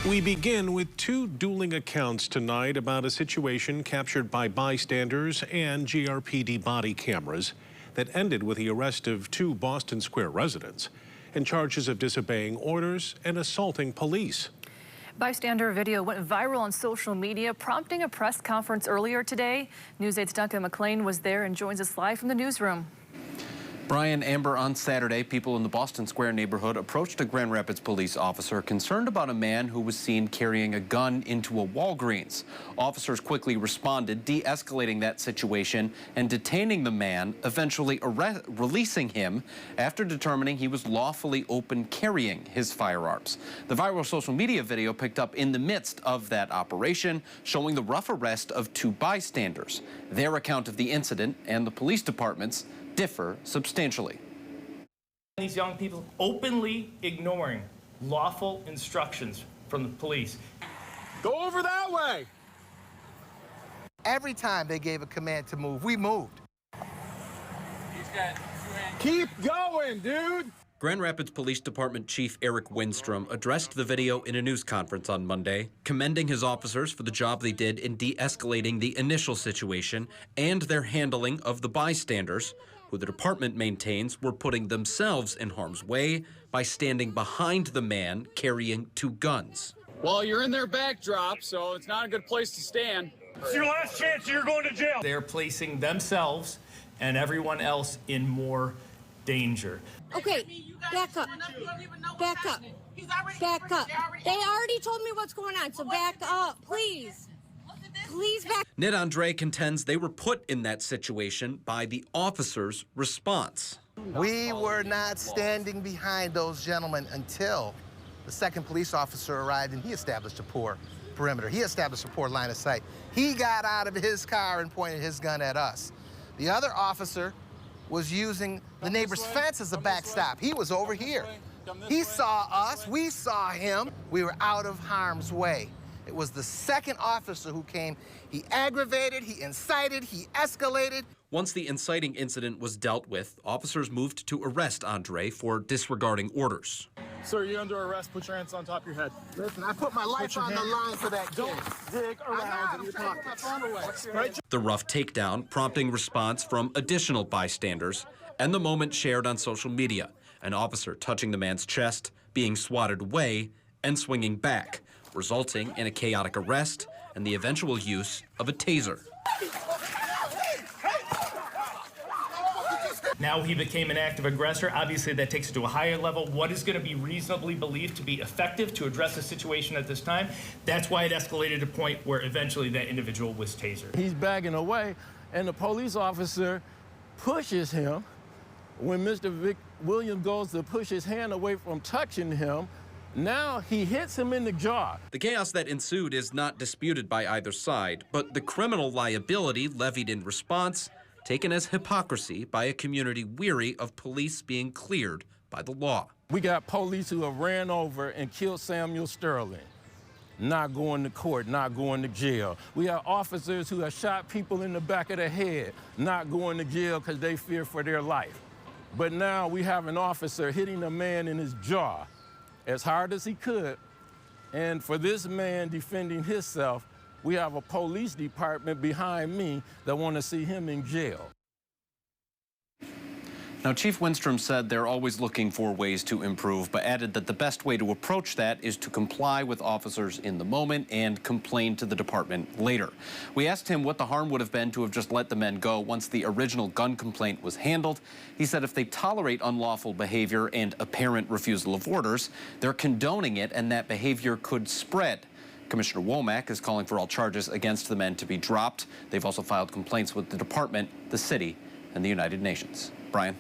We begin with two dueling accounts tonight about a situation captured by bystanders and GRPD body cameras that ended with the arrest of two Boston Square residents and charges of disobeying orders and assaulting police. Bystander video went viral on social media, prompting a press conference earlier today. News 8's Duncan McLean was there and joins us live from the newsroom. Brian, Amber, on Saturday, people in the Boston Square neighborhood approached a Grand Rapids police officer concerned about a man who was seen carrying a gun into a Walgreens. Officers quickly responded, de-escalating that situation and detaining the man, eventually releasing him after determining he was lawfully open carrying his firearms. The viral social media video picked up in the midst of that operation, showing the rough arrest of two bystanders. Their account of the incident and the police department's differ substantially. These young people openly ignoring lawful instructions from the police. Go over that way. Every time they gave a command to move, we moved. Keep going, dude. Grand Rapids Police Department Chief Eric Winstrom addressed the video in a news conference on Monday, commending his officers for the job they did in de-escalating the initial situation and their handling of the bystanders, who the department maintains were putting themselves in harm's way by standing behind the man carrying two guns. Well, you're in their backdrop, so it's not a good place to stand. It's your last chance, you're going to jail. They're placing themselves and everyone else in more danger. Okay, back up. Back up. Back up. They already told me what's going on, so back up, please. Please back. Ned Andre contends they were put in that situation by the officers' response. We were not standing behind those gentlemen until the second police officer arrived and he established a poor perimeter. He established a poor line of sight. He got out of his car and pointed his gun at us. The other officer was using the neighbor's fence as a backstop. He was over here. He saw us, we saw him. We were out of harm's way. It was the second officer who came. He aggravated, he incited, he escalated. Once the inciting incident was dealt with, officers moved to arrest Andre for disregarding orders. Sir, you're under arrest. Put your hands on top of your head. Listen, I put my life on the line for that kid. Don't dig around in your pockets. The rough takedown prompting response from additional bystanders and the moment shared on social media, an officer touching the man's chest, being swatted away and swinging back, resulting in a chaotic arrest and the eventual use of a taser. Now he became an active aggressor. Obviously, that takes it to a higher level. What is going to be reasonably believed to be effective to address the situation at this time? That's why it escalated to a point where eventually that individual was tasered. He's bagging away, and the police officer pushes him. When Mr. Vic Williams goes to push his hand away from touching him, now he hits him in the jaw. The chaos that ensued is not disputed by either side, but the criminal liability levied in response taken as hypocrisy by a community weary of police being cleared by the law. We got police who have ran over and killed Samuel Sterling, not going to court, not going to jail. We have officers who have shot people in the back of the head, not going to jail because they fear for their life. But now we have an officer hitting a man in his jaw as hard as he could, and for this man defending himself, we have a police department behind me that want to see him in jail. Now, Chief Winstrom said they're always looking for ways to improve, but added that the best way to approach that is to comply with officers in the moment and complain to the department later. We asked him what the harm would have been to have just let the men go once the original gun complaint was handled. He said if they tolerate unlawful behavior and apparent refusal of orders, they're condoning it and that behavior could spread. Commissioner Womack is calling for all charges against the men to be dropped. They've also filed complaints with the department, the city, and the United Nations. Brian.